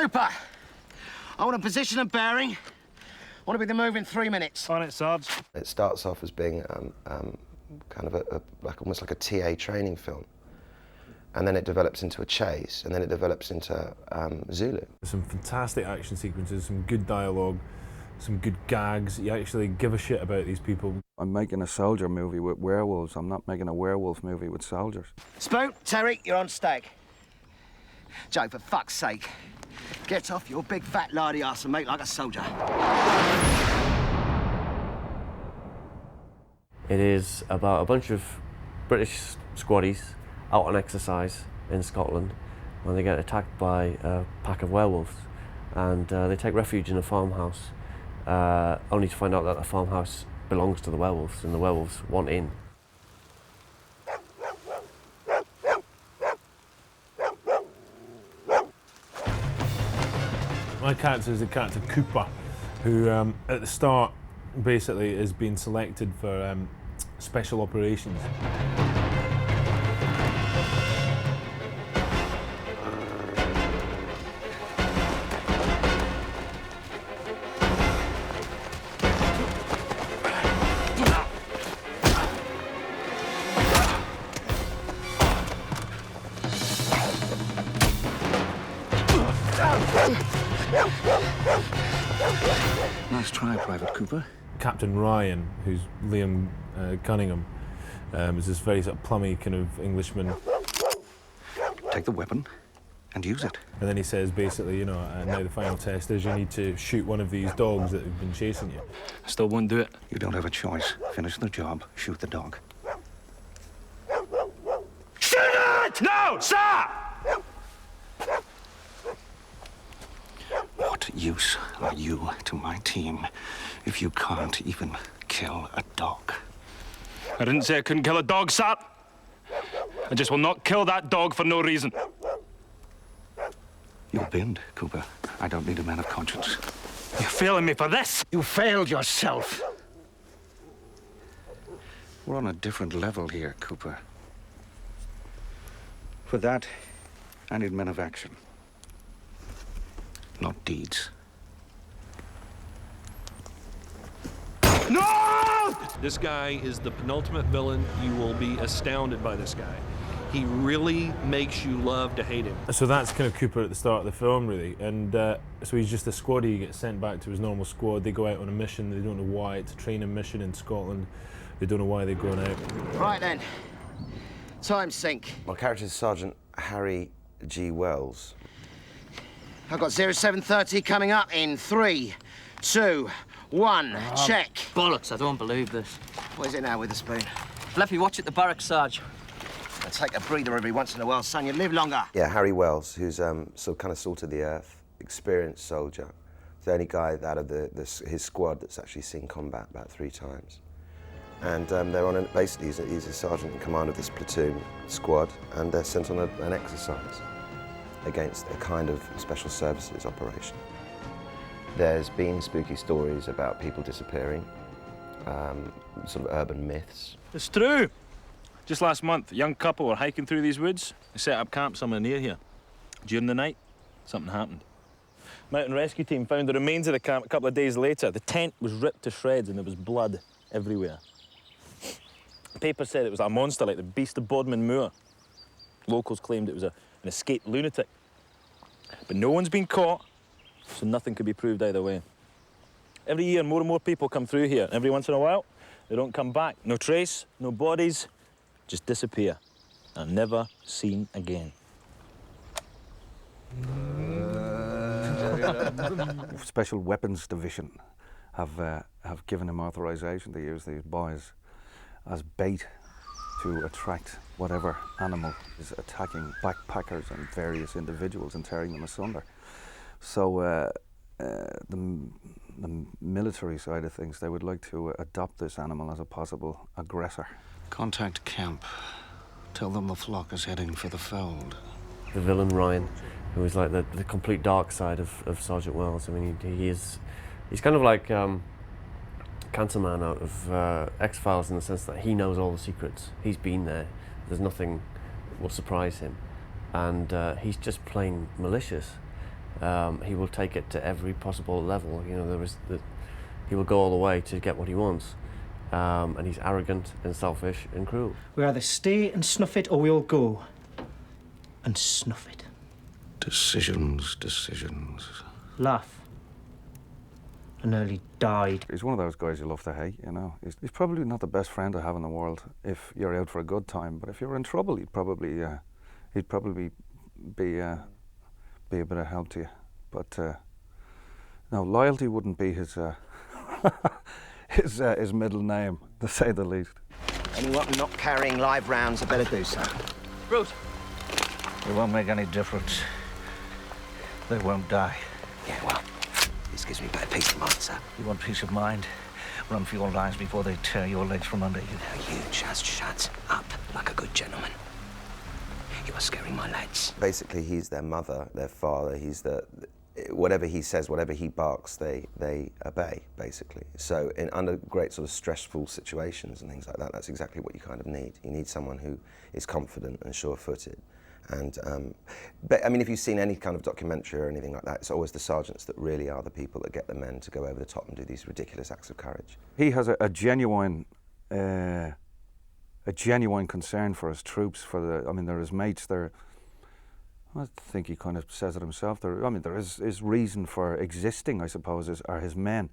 Cooper! I want a position and bearing. I want to be the move in 3 minutes. On it, Sarge. It starts off as being kind of almost like a TA training film. And then it develops into a chase, and then it develops into Zulu. Some fantastic action sequences, some good dialogue, some good gags. You actually give a shit about these people. I'm making a soldier movie with werewolves. I'm not making a werewolf movie with soldiers. Spoon, Terry, you're on stag. Joe, for fuck's sake, get off your big fat lardy ass and make like a soldier. It is about a bunch of British squaddies out on exercise in Scotland when they get attacked by a pack of werewolves, and they take refuge in a farmhouse, only to find out that the farmhouse belongs to the werewolves and the werewolves want in. My character is the character Cooper, who at the start basically is being selected for special operations. Nice try, Private Cooper. Captain Ryan, who's Liam Cunningham, is this very sort of plummy kind of Englishman. Take the weapon and use it. And then he says basically, you know, now the final test is you need to shoot one of these dogs that have been chasing you. Still won't do it. You don't have a choice. Finish the job, shoot the dog. Shoot it! No, stop! What use are you to my team if you can't even kill a dog? I didn't say I couldn't kill a dog, Sap. I just will not kill that dog for no reason. You'll bend, Cooper. I don't need a man of conscience. You're failing me for this. You failed yourself. We're on a different level here, Cooper. For that, I need men of action. Not deeds. No! This guy is the penultimate villain. You will be astounded by this guy. He really makes you love to hate him. So that's kind of Cooper at the start of the film, really. And so he's just a squaddie. He gets sent back to his normal squad. They go out on a mission. They don't know why. It's a training mission in Scotland. They don't know why they're going out. Right then. Time sync. My character is Sergeant Harry G. Wells. I've got 0730 coming up in 3, 2, 1. Check. Bollocks, I don't believe this. What is it now with the spoon? Flippy, watch at the barracks, Sarge. I take a breather every once in a while, son. You live longer. Yeah, Harry Wells, who's kind of salt of the earth, experienced soldier. The only guy out of his squad that's actually seen combat about 3 times. And they're on basically he's a sergeant in command of this platoon squad, and they're sent on an exercise against a kind of special services operation. There's been spooky stories about people disappearing, sort of urban myths. It's true. Just last month, a young couple were hiking through these woods. They set up camp somewhere near here. During the night, something happened. Mountain rescue team found the remains of the camp a couple of days later. The tent was ripped to shreds and there was blood everywhere. The paper said it was a monster like the Beast of Bodmin Moor. Locals claimed it was an escaped lunatic. But no one's been caught, so nothing could be proved either way. Every year, more and more people come through here. Every once in a while, they don't come back. No trace, no bodies, just disappear and never seen again. Special Weapons Division have given him authorization to use these boys as bait to attract whatever animal is attacking backpackers and various individuals and tearing them asunder. So the military side of things, they would like to adopt this animal as a possible aggressor. Contact camp. Tell them the flock is heading for the fold. The villain Ryan, who is like the complete dark side of Sergeant Wells. I mean, he's kind of like Cancer Man out of X-Files in the sense that he knows all the secrets. He's been there. There's nothing that will surprise him. And he's just plain malicious. he will take it to every possible level. You know, he will go all the way to get what he wants. And he's arrogant and selfish and cruel. We either stay and snuff it, or we'll go and snuff it. Decisions. Laugh. I nearly died. He's one of those guys you love to hate, you know. He's probably not the best friend to have in the world if you're out for a good time, but if you're in trouble, he'd probably be a bit of help to you. But no, loyalty wouldn't be his his middle name, to say the least. Anyone not carrying live rounds, I better do so. Bruce. It won't make any difference. They won't die. Yeah, well, this gives me a better peace of mind, sir. You want peace of mind? Run for your lives before they tear your legs from under you. Now you just shut up like a good gentleman. You are scaring my lads. Basically, he's their mother, their father. He's whatever he says, whatever he barks, they obey, basically. So under great sort of stressful situations and things like that, that's exactly what you kind of need. You need someone who is confident and sure-footed. And, but I mean, if you've seen any kind of documentary or anything like that, it's always the sergeants that really are the people that get the men to go over the top and do these ridiculous acts of courage. He has a genuine concern for his troops. I mean, they're his mates. I think he kind of says it himself. There is reason for existing, I suppose, are his men,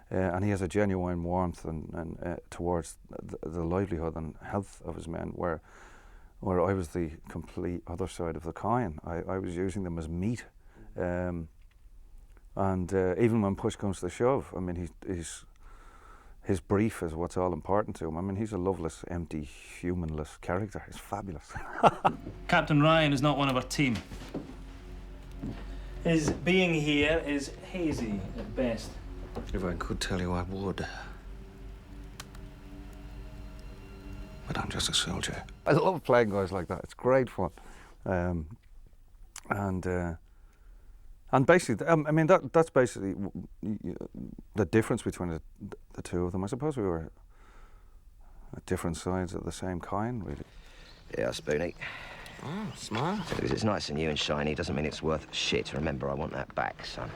and he has a genuine warmth and towards the livelihood and health of his men. Where I was the complete other side of the coin. I was using them as meat, and even when push comes to shove, I mean, his brief is what's all important to him. I mean, he's a loveless, empty, humanless character. He's fabulous. Captain Ryan is not one of our team. His being here is hazy at best. If I could tell you, I would. But I'm just a soldier. I love playing guys like that. It's great fun. And basically, I mean, that's basically the difference between the two of them. I suppose we were at different sides of the same coin, really. Yeah, Spoonie. Oh, smart. Because it's nice and new and shiny doesn't mean it's worth shit. Remember, I want that back, son.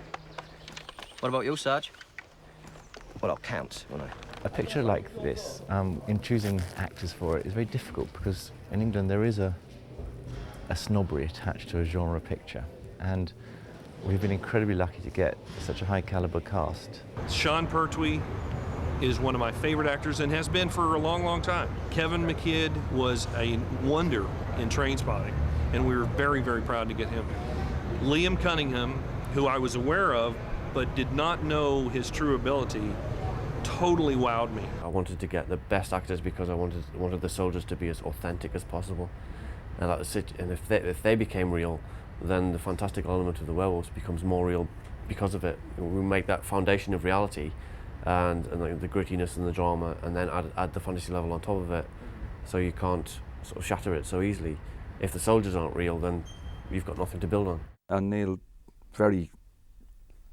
What about you, Sarge? Well, I'll count, won't I? A picture like this, in choosing actors for it, is very difficult because in England there is a snobbery attached to a genre picture, and we've been incredibly lucky to get such a high caliber cast. Sean Pertwee is one of my favorite actors and has been for a long, long time. Kevin McKidd was a wonder in Trainspotting, and we were very, very proud to get him. Liam Cunningham, who I was aware of but did not know his true ability, totally wowed me. I wanted to get the best actors because I wanted the soldiers to be as authentic as possible, and if they became real, then the fantastical element of the werewolves becomes more real because of it. We make that foundation of reality and the grittiness and the drama, and then add the fantasy level on top of it, so you can't sort of shatter it so easily. If the soldiers aren't real, then you've got nothing to build on. And Neil very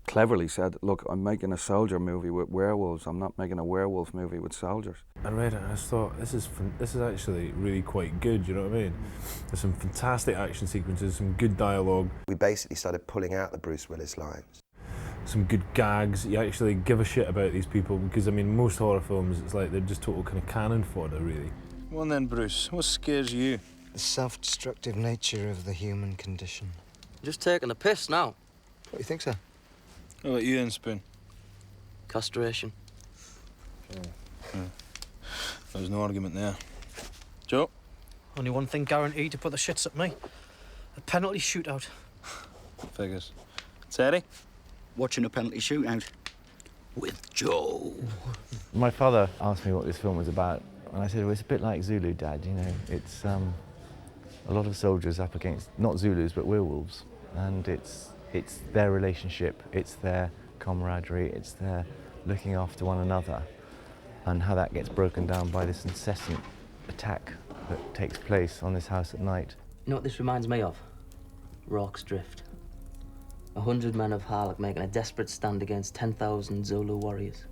cleverly said, look, I'm making a soldier movie with werewolves. I'm not making a werewolf movie with soldiers. I read it and I just thought, this is actually really quite good, you know what I mean? There's some fantastic action sequences, some good dialogue. We basically started pulling out the Bruce Willis lines. Some good gags. You actually give a shit about these people because, I mean, most horror films, it's like they're just total kind of cannon fodder, really. Well then, Bruce, what scares you? The self-destructive nature of the human condition. Just taking the piss now. What do you think, sir? How about you then, Spoon? Castration. There's no argument there. Joe? Only one thing guaranteed to put the shits at me. A penalty shootout. Figures. Teddy? Watching a penalty shootout with Joe. My father asked me what this film was about, and I said, well, it's a bit like Zulu, Dad, you know. It's a lot of soldiers up against, not Zulus, but werewolves, and it's their relationship, it's their camaraderie, it's their looking after one another, and how that gets broken down by this incessant attack that takes place on this house at night. You know what this reminds me of? Rorke's Drift. 100 men of Harlech making a desperate stand against 10,000 Zulu warriors.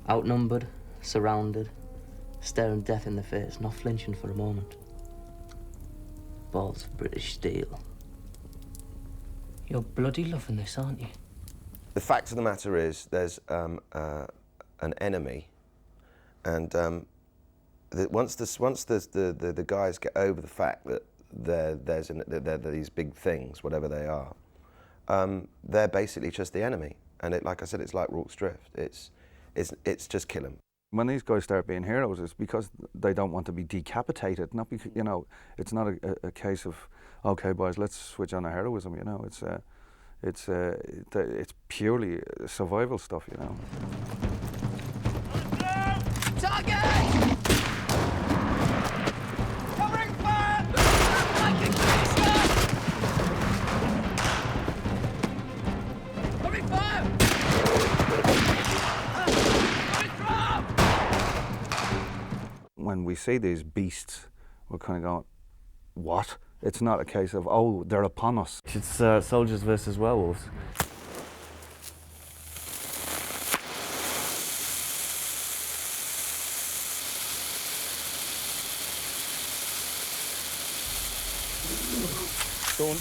Outnumbered, surrounded, staring death in the face, not flinching for a moment. Balls of British steel. You're bloody loving this, aren't you? The fact of the matter is, there's an enemy, and once the guys get over the fact that there's these big things, whatever they are, they're basically just the enemy. And like I said, it's like Rorke's Drift. It's just kill them. When these guys start being heroes, it's because they don't want to be decapitated. Not because, you know, it's not a case of, okay, boys, let's switch on our heroism. You know, it's purely survival stuff. You know. Target! Covering fire! Covering fire! When we see these beasts, we're kind of going, what? It's not a case of, oh, they're upon us. It's soldiers versus werewolves. Don't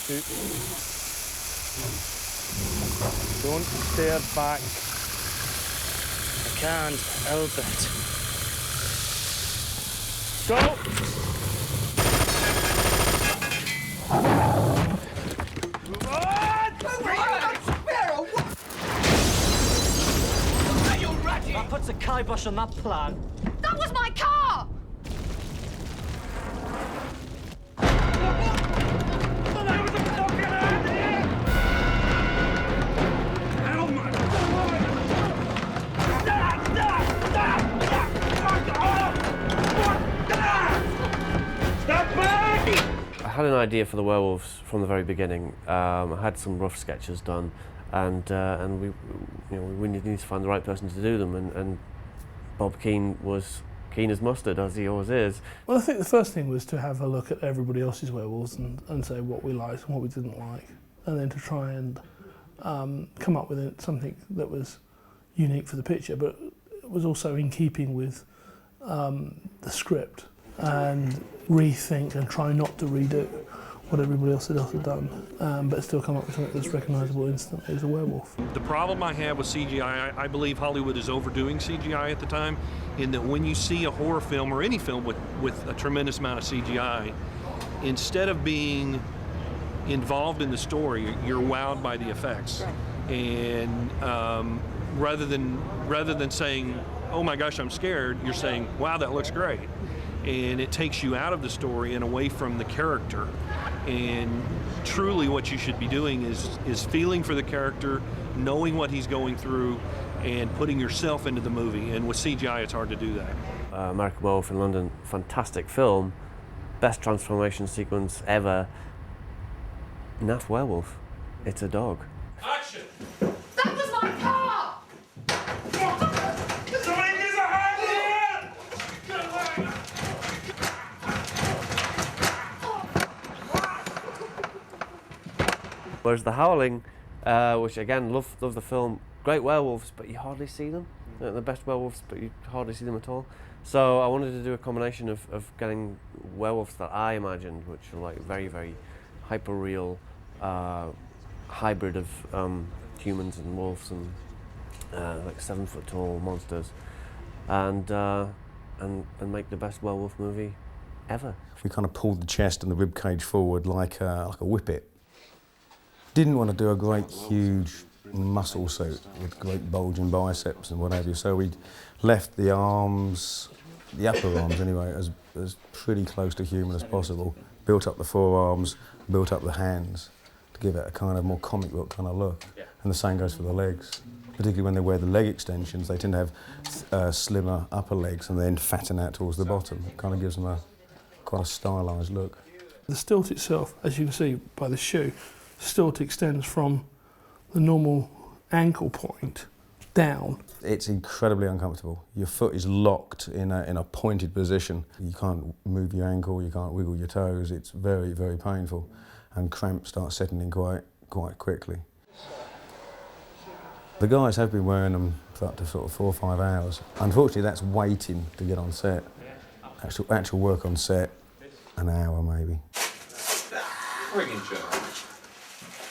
shoot. Don't stare back. I can't help it. Go! That puts a kibosh on that plan. That was my car! I had an idea for the werewolves from the very beginning. I had some rough sketches done, and we needed to find the right person to do them. And Bob Keane was keen as mustard, as he always is. Well, I think the first thing was to have a look at everybody else's werewolves and say what we liked and what we didn't like, and then to try and come up with something that was unique for the picture, but it was also in keeping with the script, and rethink and try not to redo what everybody else had done, but still come up with something that's recognisable instantly as a werewolf. The problem I have with CGI, I believe Hollywood is overdoing CGI at the time, in that when you see a horror film or any film with a tremendous amount of CGI, instead of being involved in the story, you're wowed by the effects. And rather than saying, oh my gosh, I'm scared, you're saying, wow, that looks great. And it takes you out of the story and away from the character. And truly what you should be doing is feeling for the character, knowing what he's going through, and putting yourself into the movie. And with CGI, it's hard to do that. American Werewolf in London, fantastic film, best transformation sequence ever. Naff Werewolf, it's a dog. Action! That was my car! Somebody needs a hand here! Whereas The Howling, which again, love the film, great werewolves, but you hardly see them. They're the best werewolves, but you hardly see them at all. So I wanted to do a combination of getting werewolves that I imagined, which are like very, very hyper-real, hybrid of humans and wolves and like 7-foot-tall monsters, and make the best werewolf movie ever. We kind of pulled the chest and the rib cage forward like a whippet. Didn't want to do a great huge muscle suit with great bulging biceps and what have you, so we left the arms, the upper arms anyway, as pretty close to human as possible. Built up the forearms, built up the hands to give it a kind of more comic book kind of look. And the same goes for the legs. Particularly when they wear the leg extensions, they tend to have slimmer upper legs and then fatten out towards the bottom. It kind of gives them quite a stylised look. The stilt itself, as you can see by the shoe, the stilt extends from the normal ankle point down. It's incredibly uncomfortable. Your foot is locked in a pointed position. You can't move your ankle, you can't wiggle your toes. It's very, very painful, and cramps start setting in quite quickly. The guys have been wearing them for up to sort of 4 or 5 hours. Unfortunately, that's waiting to get on set. Actual work on set, an hour maybe. Friggin' Joe.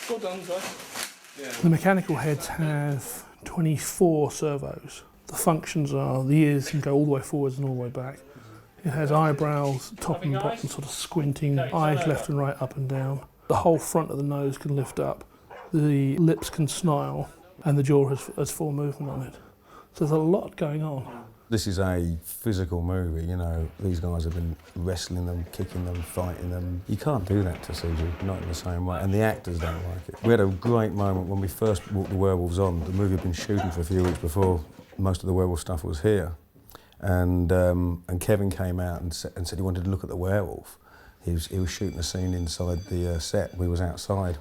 Well done, guys. The mechanical heads have 24 servos. The functions are the ears can go all the way forwards and all the way back. It has eyebrows, top and bottom, sort of squinting, eyes left and right, up and down. The whole front of the nose can lift up, the lips can snarl, and the jaw has full movement on it. So there's a lot going on. This is a physical movie, you know. These guys have been wrestling them, kicking them, fighting them. You can't do that to CG, not in the same way, and the actors don't like it. We had a great moment when we first brought the werewolves on. The movie had been shooting for a few weeks before most of the werewolf stuff was here. And Kevin came out and said he wanted to look at the werewolf. He was shooting a scene inside the set. We was outside.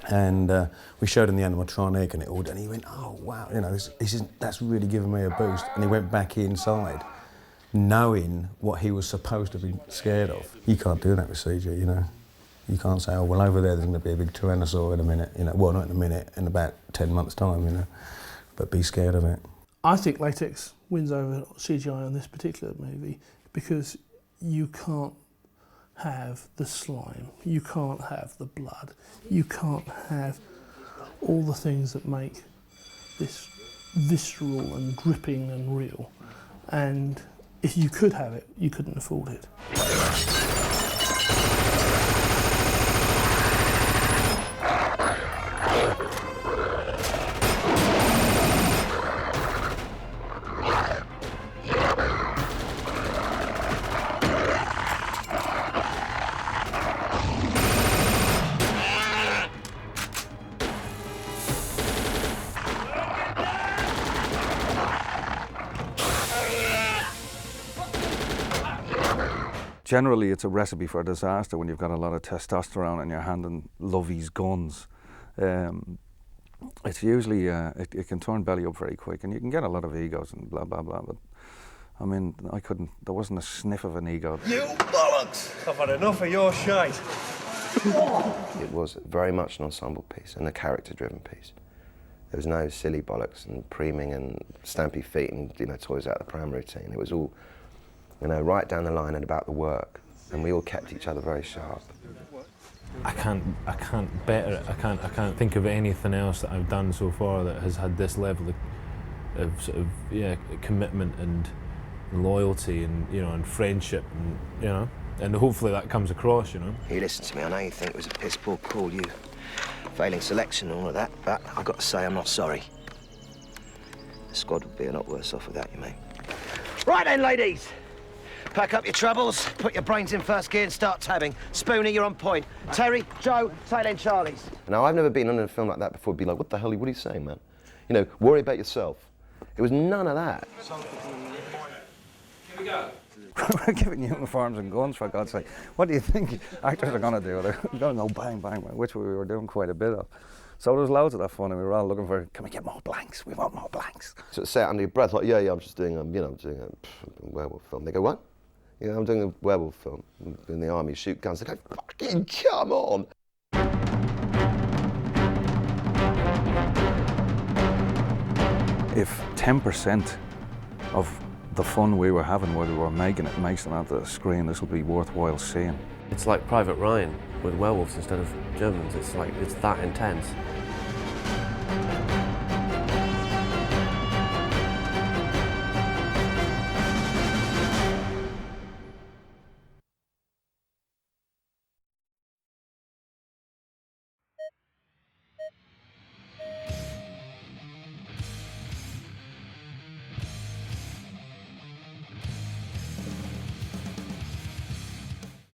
And we showed him the animatronic and he went, oh wow, you know, that's really given me a boost. And he went back inside, knowing what he was supposed to be scared of. You can't do that with CG, you know. You can't say, oh well, over there's going to be a big tyrannosaur in a minute, you know. Well, not in a minute, in about 10 months' time, you know. But be scared of it. I think latex wins over CGI on this particular movie because you can't have the slime, you can't have the blood, you can't have all the things that make this visceral and gripping and real. And if you could have it, you couldn't afford it. Generally, it's a recipe for disaster when you've got a lot of testosterone in your hand and lovey's guns. It's usually, it can turn belly up very quick, and you can get a lot of egos and blah, blah, blah. But I mean, there wasn't a sniff of an ego. You bollocks! I've had enough of your shite. It was very much an ensemble piece and a character-driven piece. There was no silly bollocks and preeming and stampy feet and, you know, toys out of the pram routine. It was all, you know, right down the line and about the work, and we all kept each other very sharp. I can't better it. I can't think of anything else that I've done so far that has had this level of sort of commitment and loyalty and, you know, and friendship, and, you know, and hopefully that comes across, you know. You listen to me, I know you think it was a piss poor call, you failing selection and all of that, but I've got to say I'm not sorry. The squad would be a lot worse off without you, mate. Right then, ladies. Pack up your troubles, put your brains in first gear and start tabbing. Spoonie, you're on point. Terry, Joe, Silent Charlies. Now, I've never been on a film like that before, be like, what the hell, what are you saying, man? You know, worry about yourself. It was none of that. Here we go. We're giving uniforms and guns, for God's sake. What do you think actors are going to do? They're going to go bang, bang, which we were doing quite a bit of. So there was loads of that fun, and we were all looking for, can we get more blanks? We want more blanks. So say it under your breath, like, yeah, I'm just doing, you know, I'm doing a werewolf film. They go, what? You know, I'm doing a werewolf film. In the army, shoot guns. They go, fucking come on! If 10% of the fun we were having while we were making it makes it onto the screen, this will be worthwhile seeing. It's like Private Ryan with werewolves instead of Germans. It's like, it's that intense.